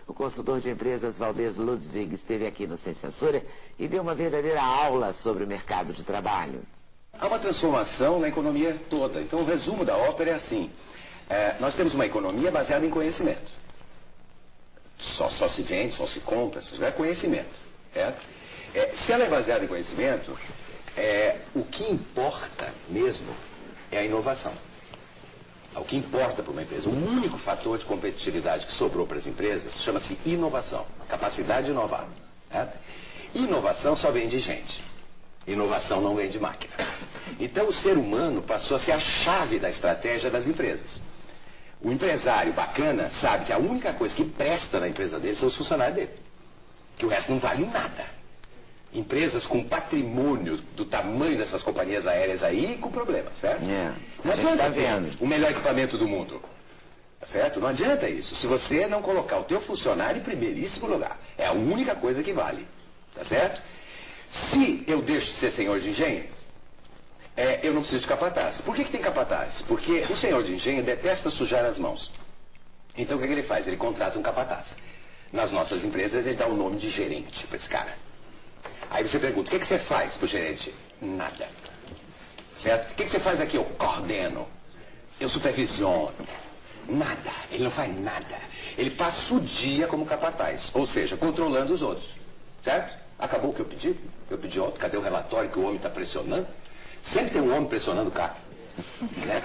O consultor de empresas Valdez Ludwig esteve aqui no Sem Censura e deu uma verdadeira aula sobre o mercado de trabalho. Há uma transformação na economia toda. Então, o resumo da ópera é assim. Nós temos uma economia baseada em conhecimento. Só se vende, só se compra, isso é conhecimento. Se ela é baseada em conhecimento, o que importa mesmo é a inovação. O que importa para uma empresa, o único fator de competitividade que sobrou para as empresas chama-se inovação, capacidade de inovar. Inovação só vem de gente. Inovação não vem de máquina. Então o ser humano passou a ser a chave da estratégia das empresas. O empresário bacana sabe que a única coisa que presta na empresa dele são os funcionários dele. Que o resto não vale nada. Empresas com patrimônio do tamanho dessas companhias aéreas aí com problemas, certo? Não adianta ver o melhor equipamento do mundo. Certo? Não adianta isso. Se você não colocar o teu funcionário em primeiríssimo lugar. É a única coisa que vale. Tá certo? Se eu deixo de ser senhor de engenho, eu não preciso de capataz. Por que tem capataz? Porque o senhor de engenho detesta sujar as mãos. Então o que ele faz? Ele contrata um capataz. Nas nossas empresas ele dá o nome de gerente para esse cara. Aí você pergunta, o que você faz pro gerente? Nada. Certo? O que você faz aqui? Eu coordeno. Eu supervisiono. Nada. Ele não faz nada. Ele passa o dia como capataz. Ou seja, controlando os outros. Certo? Acabou o que eu pedi? Eu pedi outro. Cadê o relatório que o homem está pressionando? Sempre tem um homem pressionando o cara. Né?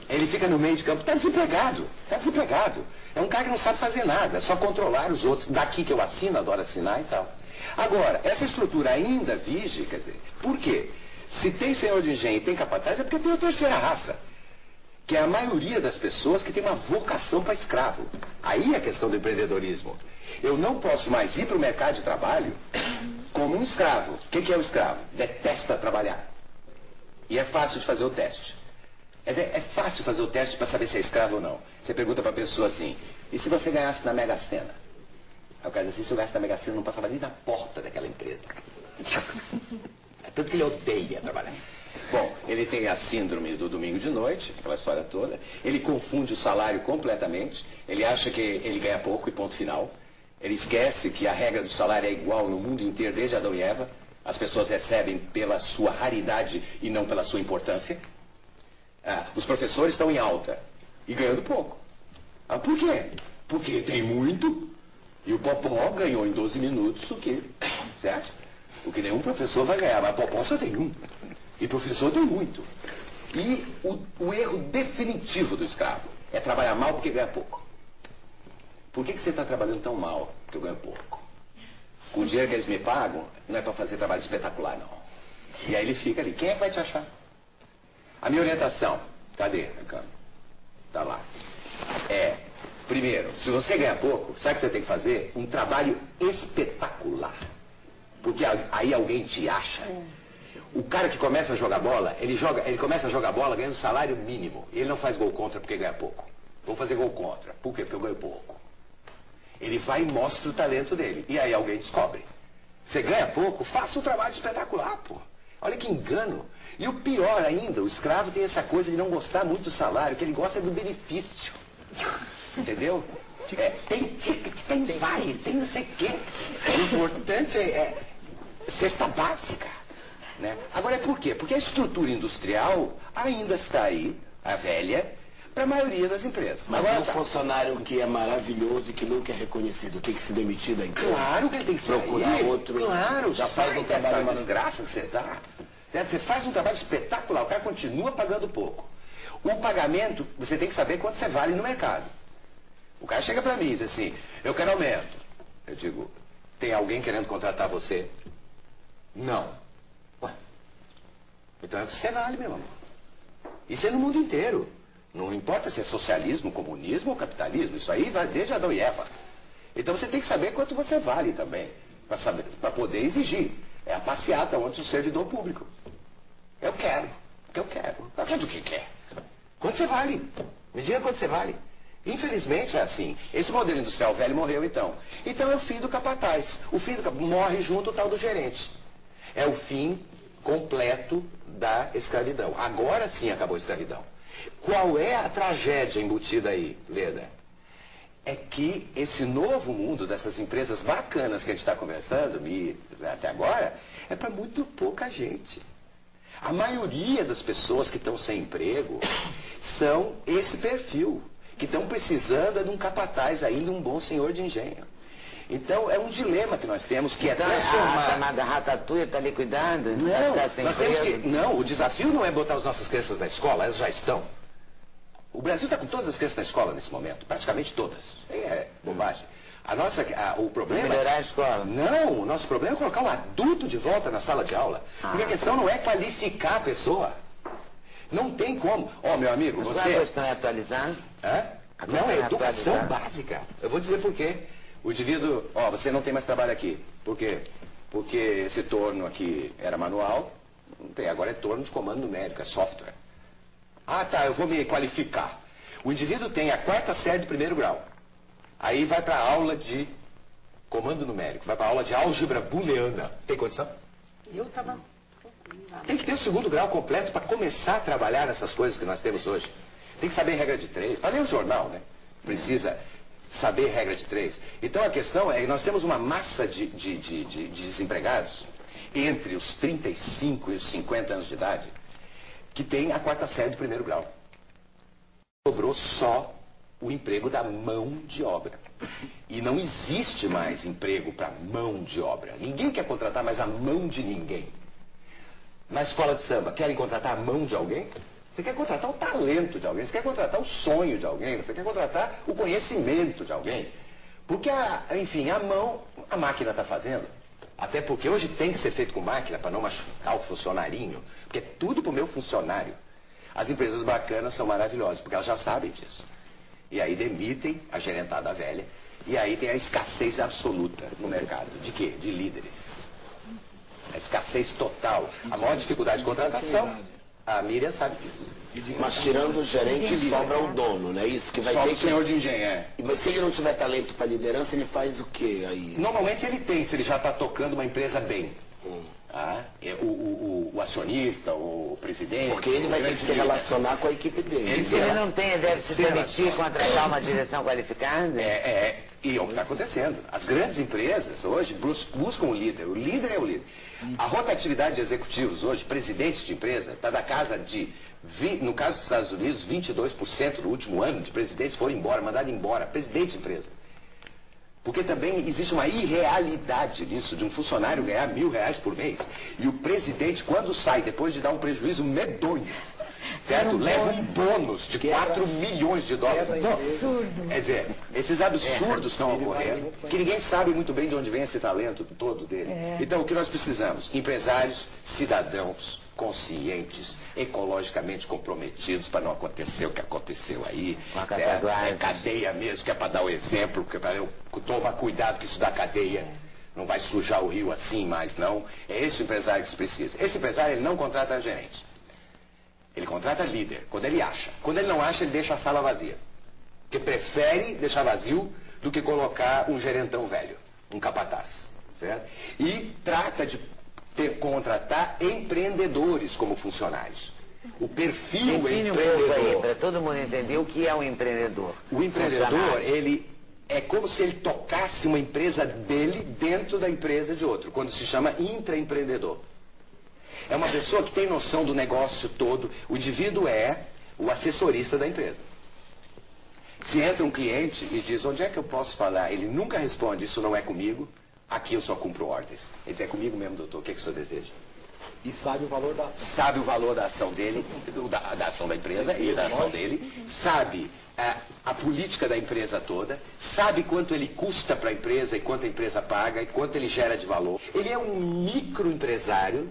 Ele fica no meio de campo. Está desempregado. Está desempregado. É um cara que não sabe fazer nada. Só controlar os outros. Daqui que eu assino, adoro assinar e tal. Agora, essa estrutura ainda vige, quer dizer, por quê? Se tem senhor de engenho e tem capataz, é porque tem a terceira raça, que é a maioria das pessoas que tem uma vocação para escravo. Aí é a questão do empreendedorismo. Eu não posso mais ir para o mercado de trabalho como um escravo. O que é o escravo? Detesta trabalhar. E é fácil de fazer o teste. É fácil fazer o teste para saber se é escravo ou não. Você pergunta para a pessoa assim, e se você ganhasse na Mega Sena? Aí o cara diz assim, se eu gasto na Mega Sena, não passava nem na porta daquela empresa. É tanto que ele odeia trabalhar. Bom, ele tem a síndrome do domingo de noite, aquela história toda. Ele confunde o salário completamente. Ele acha que ele ganha pouco e ponto final. Ele esquece que a regra do salário é igual no mundo inteiro, desde Adão e Eva. As pessoas recebem pela sua raridade e não pela sua importância. Os professores estão em alta e ganhando pouco. Por quê? Porque tem muito. E o Popó ganhou em 12 minutos o quê? Certo? O que nenhum professor vai ganhar, mas Popó só tem um. E professor tem muito. E o erro definitivo do escravo é trabalhar mal porque ganha pouco. Por que você está trabalhando tão mal? Porque eu ganho pouco. Com o dinheiro que eles me pagam, não é para fazer trabalho espetacular, não. E aí ele fica ali. Quem é que vai te achar? A minha orientação, cadê, Ricardo? Tá lá. Primeiro, se você ganha pouco, sabe o que você tem que fazer? Um trabalho espetacular. Porque aí alguém te acha. O cara que começa a jogar bola, ele começa a jogar bola ganhando salário mínimo. Ele não faz gol contra porque ganha pouco. Vou fazer gol contra. Por quê? Porque eu ganho pouco. Ele vai e mostra o talento dele. E aí alguém descobre. Você ganha pouco, faça um trabalho espetacular, pô. Olha que engano. E o pior ainda, o escravo tem essa coisa de não gostar muito do salário, que ele gosta do benefício. Entendeu? Tem ticket, tem vale, tem não sei o quê. O importante é cesta básica. Né? Agora por quê? Porque a estrutura industrial ainda está aí, a velha, para a maioria das empresas. Mas agora, é um funcionário que é maravilhoso e que nunca é reconhecido, tem que se demitir da empresa. Claro que ele tem que procurar outro. Claro, já faz um trabalho uma desgraça que você dá. Você faz um trabalho espetacular, o cara continua pagando pouco. O pagamento, você tem que saber quanto você vale no mercado. O cara chega para mim e diz assim, eu quero aumento. Eu digo, tem alguém querendo contratar você? Não. Ué, então você vale, meu amor. Isso é no mundo inteiro. Não importa se é socialismo, comunismo ou capitalismo. Isso aí vai desde Adão e Eva. Então você tem que saber quanto você vale também. Para poder exigir. É a passeata onde o servidor público. Eu quero. O que eu quero. Não, o que quer? Quanto você vale? Me diga quanto você vale. Infelizmente é assim. Esse modelo industrial velho morreu então. Então é o fim do capataz. O fim do capataz morre junto o tal do gerente. É o fim completo da escravidão. Agora sim acabou a escravidão. Qual é a tragédia embutida aí, Leda? é que esse novo mundo dessas empresas bacanas que a gente está conversando até agora, é para muito pouca gente. A maioria das pessoas que estão sem emprego são esse perfil, que estão precisando de um capataz ainda, um bom senhor de engenho. Então, é um dilema que nós temos, que então, é transformar... A chamada ratatouille está ali cuidando? Não, o desafio não é botar as nossas crianças na escola, elas já estão. O Brasil está com todas as crianças na escola nesse momento, praticamente todas. É bobagem. O problema... Melhorar a escola. Não, o nosso problema é colocar um adulto de volta na sala de aula. Porque a questão não é qualificar a pessoa. Não tem como. Meu amigo, você... você... A questão é atualizar? Não, é educação básica. Eu vou dizer por quê. O indivíduo, você não tem mais trabalho aqui. Por quê? Porque esse torno aqui era manual, não tem, agora é torno de comando numérico, é software. Eu vou me qualificar. O indivíduo tem a 4ª série do 1º grau. Aí vai para a aula de comando numérico, vai para a aula de álgebra booleana. Tem condição? Tem que ter o 2º grau completo para começar a trabalhar nessas coisas que nós temos hoje. Tem que saber regra de 3. Para ler o jornal, né? Precisa saber regra de 3. Então a questão é que nós temos uma massa de desempregados entre os 35 e os 50 anos de idade que tem a 4ª série do 1º grau. Sobrou só o emprego da mão de obra. E não existe mais emprego para mão de obra. Ninguém quer contratar mais a mão de ninguém. Na escola de samba, querem contratar a mão de alguém? Você quer contratar o talento de alguém, você quer contratar o sonho de alguém, você quer contratar o conhecimento de alguém. Porque, a máquina está fazendo. Até porque hoje tem que ser feito com máquina para não machucar o funcionarinho. Porque é tudo para o meu funcionário. As empresas bacanas são maravilhosas, porque elas já sabem disso. E aí demitem a gerentada velha. E aí tem a escassez absoluta no mercado. De quê? De líderes. A escassez total. A maior dificuldade de contratação, a Miriam sabe disso. Mas tirando o gerente, sobra o dono, não é isso? Que vai Só ter o senhor de engenho, Mas se ele não tiver talento para liderança, ele faz o quê aí? Normalmente ele tem, se ele já está tocando uma empresa bem. O acionista, o presidente... Porque ele vai ter que se relacionar com a equipe dele. Se ele não tem, deve se permitir contratar uma direção qualificada? E é o que está acontecendo. As grandes empresas hoje buscam o líder. O líder é o líder. A rotatividade de executivos hoje, presidentes de empresa, está da casa de, no caso dos Estados Unidos, 22% no último ano de presidentes foram embora, mandados embora. Presidente de empresa. Porque também existe uma irrealidade nisso, de um funcionário ganhar R$1.000 por mês. E o presidente, quando sai, depois de dar um prejuízo medonho, certo? Leva um bônus de 4 milhões de dólares. Absurdo. Quer dizer, esses absurdos estão ocorrendo, que ninguém sabe muito bem de onde vem esse talento todo dele. Então, o que nós precisamos? Empresários, cidadãos, conscientes, ecologicamente comprometidos para não acontecer o que aconteceu aí. É cadeia mesmo, que é para dar o exemplo, que é para eu tomar cuidado que isso dá cadeia. Não vai sujar o rio assim mais, não. É esse o empresário que se precisa. Esse empresário, ele não contrata gerente. Ele contrata líder, quando ele acha. Quando ele não acha, ele deixa a sala vazia. Porque prefere deixar vazio do que colocar um gerentão velho, um capataz. Certo? E trata de contratar empreendedores como funcionários. O perfil empreendedor. Para todo mundo entender o que é um empreendedor. O empreendedor, ele é como se ele tocasse uma empresa dele dentro da empresa de outro, quando se chama intraempreendedor. É uma pessoa que tem noção do negócio todo. O indivíduo é o assessorista da empresa. Se entra um cliente e diz, onde é que eu posso falar? Ele nunca responde, isso não é comigo, aqui eu só cumpro ordens. Ele diz, é comigo mesmo, doutor, o que é que o senhor deseja? E sabe o valor da ação. Sabe o valor da ação dele, da ação da empresa e da ação dele. Sabe a política da empresa toda. Sabe quanto ele custa para a empresa e quanto a empresa paga e quanto ele gera de valor. Ele é um microempresário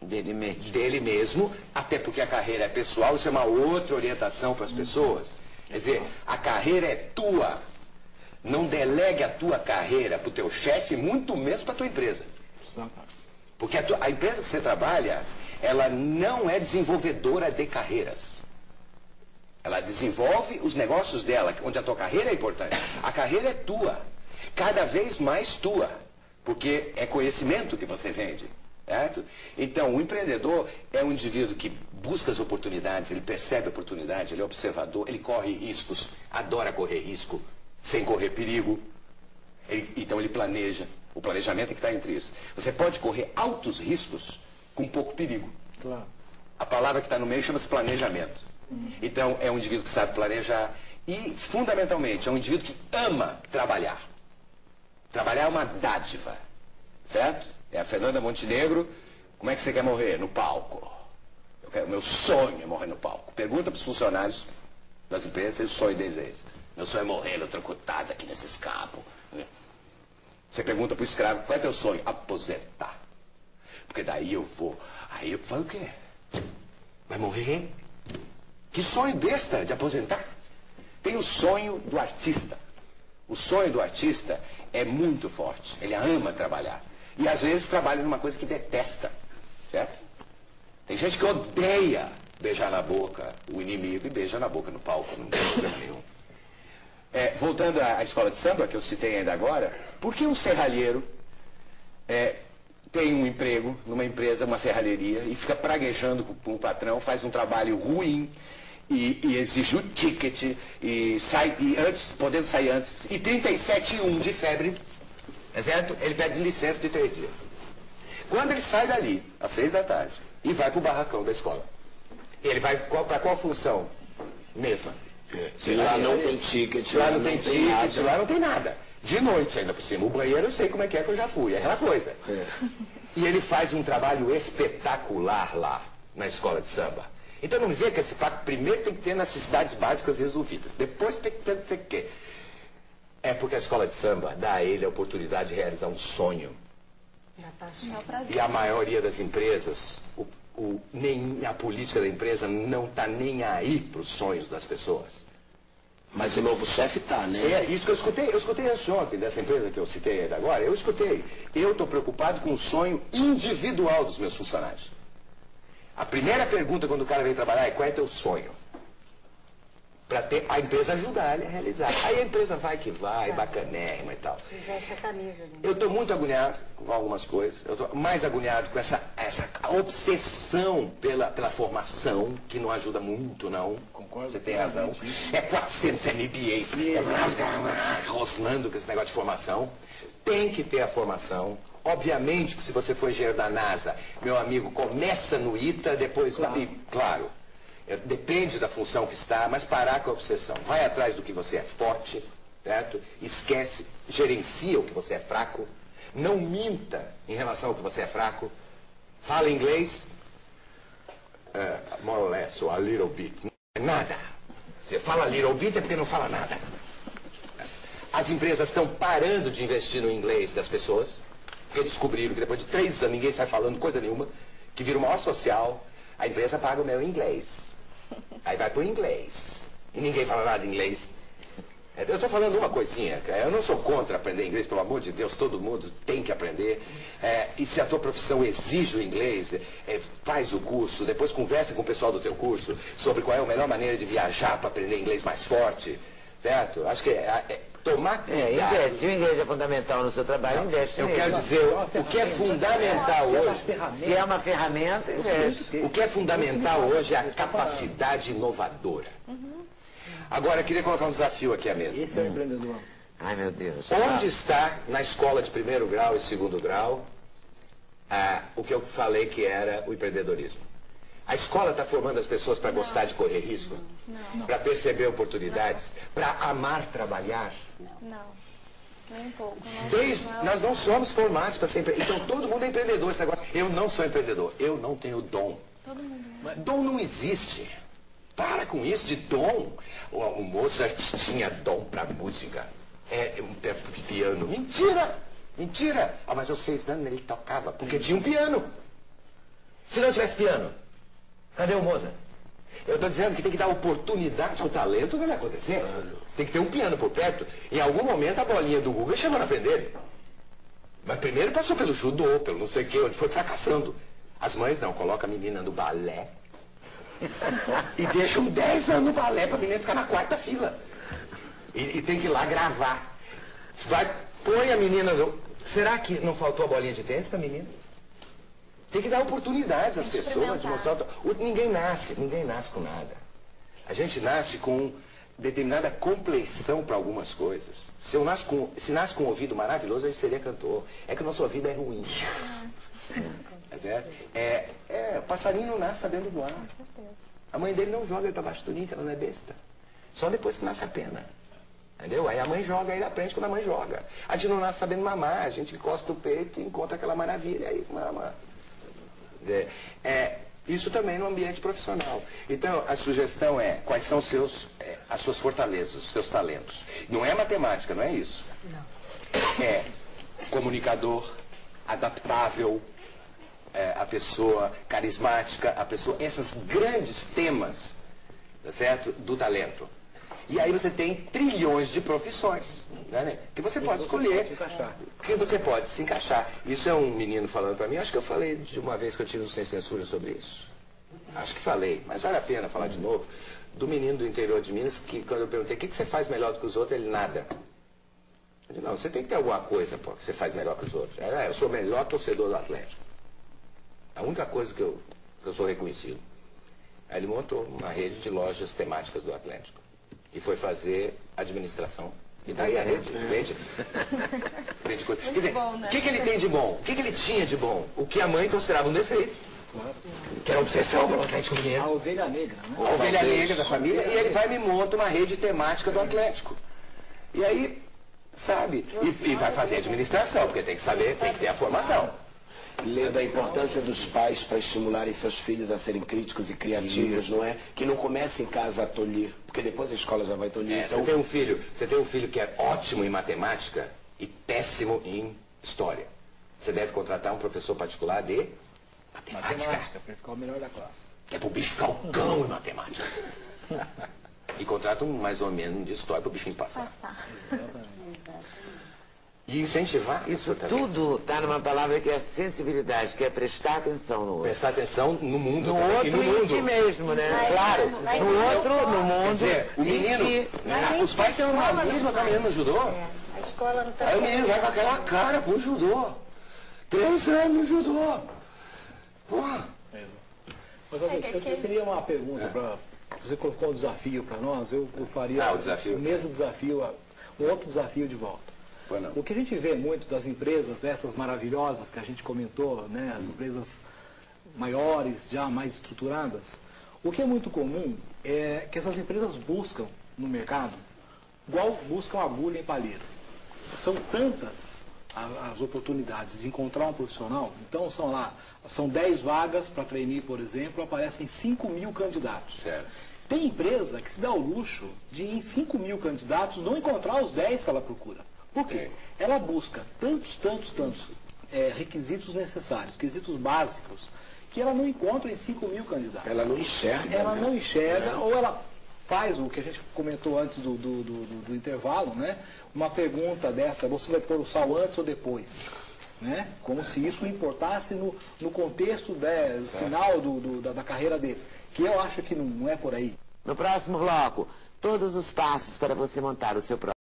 dele mesmo, até porque a carreira é pessoal, isso é uma outra orientação para as pessoas. Quer dizer, a carreira é tua. Não delegue a tua carreira para o teu chefe, muito menos para a tua empresa. Porque a empresa que você trabalha, ela não é desenvolvedora de carreiras. Ela desenvolve os negócios dela, onde a tua carreira é importante. A carreira é tua. Cada vez mais tua. Porque é conhecimento que você vende. Certo? Então, o empreendedor é um indivíduo que busca as oportunidades, ele percebe a oportunidade, ele é observador, ele corre riscos, adora correr risco. sem correr perigo. Então ele planeja. O planejamento é que está entre isso. Você pode correr altos riscos com pouco perigo. Claro. A palavra que está no meio chama-se planejamento. Então, é um indivíduo que sabe planejar e, fundamentalmente, é um indivíduo que ama trabalhar. Trabalhar é uma dádiva, certo? É a Fernanda Montenegro. Como é que você quer morrer? No palco. Meu sonho é morrer no palco. Pergunta para os funcionários das empresas, o sonho deles é esse. Meu sonho é morrer eletrocutado aqui nesse escapo. Você pergunta para o escravo, qual é teu sonho? Aposentar. Porque daí eu vou. Aí eu falo o quê? Vai morrer? Que sonho besta de aposentar. Tem o sonho do artista. O sonho do artista é muito forte. Ele ama trabalhar. E às vezes trabalha numa coisa que detesta. Certo? Tem gente que odeia beijar na boca o inimigo e beija na boca no palco. Não tem problema nenhum. Voltando à escola de samba, que eu citei ainda agora, por que um serralheiro tem um emprego numa empresa, uma serralheria, e fica praguejando com o patrão, faz um trabalho ruim e exige o ticket e sai podendo sair antes, e 37,1 de febre, é certo? Ele pede licença de 3 dias. Quando ele sai dali, às 6 da tarde, e vai para o barracão da escola, ele vai para qual função? Mesma. Lá não tem ticket, lá não tem ticket, lá não tem nada. De noite ainda por cima. O banheiro eu sei como é que eu já fui, é aquela coisa. E ele faz um trabalho espetacular lá, na escola de samba. Então não me vê que esse fato primeiro tem que ter necessidades básicas resolvidas. Depois tem que ter. É porque a escola de samba dá a ele a oportunidade de realizar um sonho. E a maioria das empresas, nem a política da empresa não está nem aí para os sonhos das pessoas. Mas o novo chefe tá, né? É isso que eu escutei. Eu escutei antes ontem dessa empresa que eu citei ainda agora. Eu escutei. Eu estou preocupado com o sonho individual dos meus funcionários. A primeira pergunta quando o cara vem trabalhar é: qual é teu sonho? Para a empresa ajudar ele a realizar. Aí a empresa vai que vai, bacanérrima e tal. Veste a camisa, né? Eu estou muito agoniado com algumas coisas. Eu estou mais agoniado com essa obsessão pela formação, que não ajuda muito, não. Concordo. Você tem razão. É 400 MBAs. Rosnando com esse negócio de formação. Tem que ter a formação. Obviamente que se você for engenheiro da NASA, meu amigo, começa no ITA, depois... Claro. Depende da função que está, mas parar com a obsessão. Vai atrás do que você é forte, certo? Esquece, gerencia o que você é fraco. Não minta em relação ao que você é fraco. Fala inglês. More or less, or a little bit. Não é nada. Você fala little bit é porque não fala nada. As empresas estão parando de investir no inglês das pessoas, porque descobriram que depois de 3 anos ninguém sai falando coisa nenhuma, que vira o maior social, a empresa paga o meu inglês. Aí vai pro inglês. E ninguém fala nada de inglês. Eu estou falando uma coisinha. Eu não sou contra aprender inglês, pelo amor de Deus. Todo mundo tem que aprender. E se a tua profissão exige o inglês, faz o curso. Depois conversa com o pessoal do teu curso sobre qual é a melhor maneira de viajar para aprender inglês mais forte. Certo? Acho que tomar cuidado. Investe. Se o inglês é fundamental no seu trabalho, investe. Eu quero dizer, o que é fundamental hoje... Se é uma ferramenta, investe. O que é fundamental hoje é a capacidade inovadora. Agora, eu queria colocar um desafio aqui à mesa. Esse é o empreendedor. Ai, meu Deus. Onde está, na escola de 1º grau e 2º grau, o que eu falei que era o empreendedorismo? A escola está formando as pessoas para gostar de correr risco? Para perceber oportunidades? Para amar trabalhar? Não, nem um pouco. Nós não somos formados para ser empreendedor. Então todo mundo é empreendedor. Esse negócio. Eu não sou empreendedor. Eu não tenho dom. Todo mundo. Dom não existe. Para com isso de dom. O Mozart tinha dom para música. Um piano. Mentira! Mentira! Mas aos 6 anos ele tocava, porque tinha um piano. Se não tivesse piano, cadê o Mozart? Eu estou dizendo que tem que dar oportunidade ao talento, não vai acontecer. Tem que ter um piano por perto. Em algum momento a bolinha do Google chegou na frente dele. Mas primeiro passou pelo judô, pelo não sei o quê, onde foi fracassando. As mães não, colocam a menina no balé. E deixam 10 anos no balé para a menina ficar na 4ª fila. E tem que ir lá gravar. Põe a menina no... Será que não faltou a bolinha de tênis para a menina? Tem que dar oportunidades às pessoas de mostrar. Ninguém nasce com nada. A gente nasce com determinada compleição para algumas coisas. Se nasce com um ouvido maravilhoso, a gente seria cantor. É que o nosso ouvido é ruim. Passarinho não nasce sabendo voar. A mãe dele não joga ele para baixo do ninho, ela não é besta. Só depois que nasce a pena. Entendeu? Aí a mãe joga, aí ele aprende quando a mãe joga. A gente não nasce sabendo mamar, a gente encosta o peito e encontra aquela maravilha, aí mama. Quer dizer, isso também no ambiente profissional. Então, a sugestão é, quais são as suas fortalezas, os seus talentos. Não é matemática, não é isso. Não. É comunicador, adaptável, a pessoa carismática, a pessoa... Esses grandes temas, tá certo? Do talento. E aí você tem trilhões de profissões, né? Que você pode escolher, que você pode se encaixar. Isso é um menino falando para mim, acho que eu falei de uma vez que eu tive um Sem Censura sobre isso. Acho que falei, mas vale a pena falar de novo. Do menino do interior de Minas, que quando eu perguntei, o que você faz melhor do que os outros? Ele, nada. Eu disse, não, você tem que ter alguma coisa, pô, que você faz melhor que os outros. Eu sou o melhor torcedor do Atlético. A única coisa que eu sou reconhecido. Aí ele montou uma rede de lojas temáticas do Atlético. E foi fazer administração. E daí a rede vende coisa. Quer dizer, o que ele tem de bom? O que ele tinha de bom? O que a mãe considerava um defeito. Que era obsessão pelo Atlético Mineiro. A ovelha negra, né? A ovelha negra da família. E ele vai e me monta uma rede temática do Atlético. E aí, sabe? E vai fazer administração, porque tem que saber, tem que ter a formação. Lê da importância dos pais para estimularem seus filhos a serem críticos e criativos, não é? Que não comece em casa a tolir, porque depois a escola já vai tolir. Então... Você tem um filho que é ótimo em matemática e péssimo em história. Você deve contratar um professor particular de matemática. Para ficar o melhor da classe. Que é pro bicho ficar o cão em matemática. E contrata um mais ou menos de história pro bichinho passar. E incentivar. Isso tudo está numa palavra que é sensibilidade, que é prestar atenção no outro. Prestar atenção no mundo. No outro e no e mundo. em si mesmo, né? Claro. No outro, no mundo. Quer dizer, o menino... Os pais têm uma mesma com a menina no judô. A escola não está... Aí o menino vai com aquela cara pro judô. 3 anos no judô. Porra. Mas eu teria uma pergunta para... Você colocou um desafio para nós, eu faria o desafio. O mesmo desafio, um outro desafio de volta. O que a gente vê muito das empresas, essas maravilhosas que a gente comentou, né, as empresas maiores, já mais estruturadas, o que é muito comum é que essas empresas buscam no mercado, igual buscam agulha em palheiro. São tantas as oportunidades de encontrar um profissional, então são 10 vagas para trainee, por exemplo, aparecem 5.000 candidatos. Certo. Tem empresa que se dá o luxo de, em 5.000 candidatos, não encontrar os 10 que ela procura. Por quê? Ela busca tantos requisitos necessários, quesitos básicos, que ela não encontra em 5.000 candidatos. Ela não enxerga. Ela não enxerga, ou ela faz o que a gente comentou antes do intervalo, né? Uma pergunta dessa, você vai pôr o sal antes ou depois? Né? Como se isso importasse no contexto final da carreira dele. Que eu acho que não é por aí. No próximo bloco, todos os passos para você montar o seu próprio